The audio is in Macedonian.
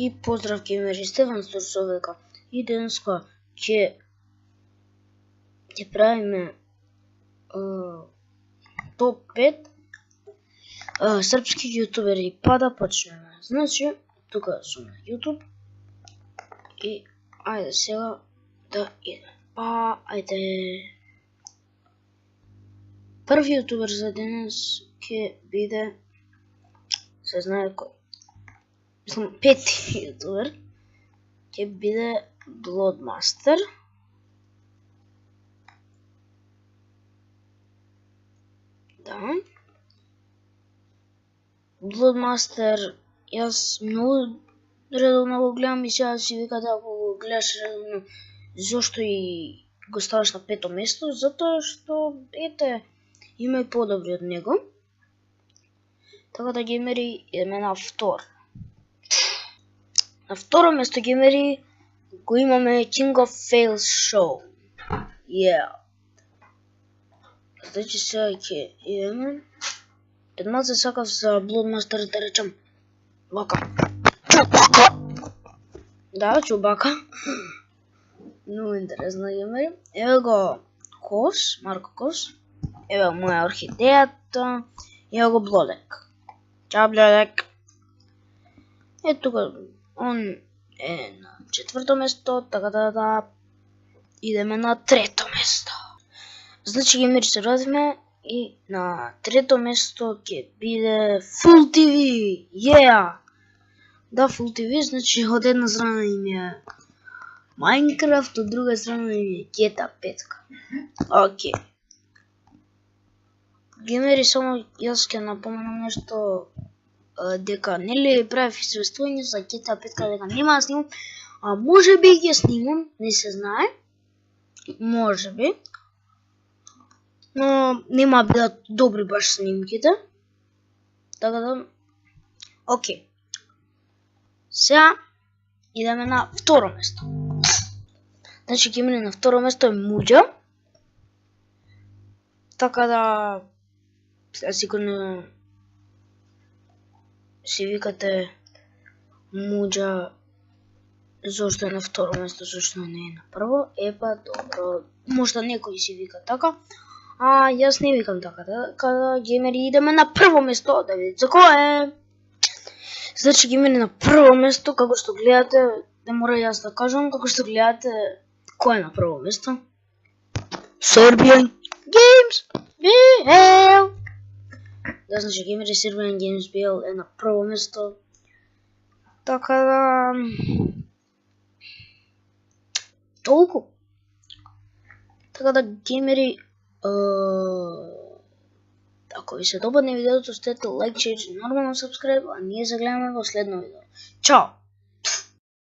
И поздрав геймери, Стефан Сторцовека. И денеска ќе правиме топ 5 српски јутубери, па да почнеме. Значи, тука сум на YouTube и ајде сега да идем. Па, ајде. Први јутубер за денес ќе биде, се знае кој. Мислам, пети јутубер ќе биде Bloodmaster. Да. Bloodmaster, јас многу редовно го гледам и сега си викате ако го гледаш редовно, зошто и го ставаш на пето место? Затоа што, ете, има и подобри од него. Така да геймери, идеме на втор. На второ место геймери го имаме King of Fails Show. Значи сега ќе идеме. Пред малце сакав за Bloodmaster да речам вака. Да, Чубака. Много интересно геймери. Еве го Кос, Марко Кос. Еве моја орхидејата. Еве го Блодек. Чао, Блодек. Тука он е на четврто место, така да идеме на трето место. Значи геймери се вратиме и на трето место ќе биде Full TV. Да, Full TV, значи од една страна им е Minecraft, од друга страна им е GTA 5. Окей. Геймери, само јас ќе напоменам нешто, дека нели правев известување за GTA 5 дека нема да снимам, а може би ќе снимам, не се знае. Може би. Но нема да бидат добри баш снимките. Така да, окей. Сега идеме на второ место. Значи геймери, на второ место е Муџа. Така да, сега сигурно си викате Муџа зошто е на второ место, зошто не е на прво. Епа, добро, можда некој си вика така, а јас не викам така. Така геймери, идеме на прво место, да видите за кој е. Значи геймери, на прво место, како што гледате, не мора јас да кажам, како што гледате, кој е на прво место? Serbian Games BL. Да, значи геймери, Serbian Games BL е на прво место. Така да, толку. Така да геймери, ако ви се допадне видеото, оставете лайк, шер, нормално subscribe, а ние се гледаме во следно видео. Чао!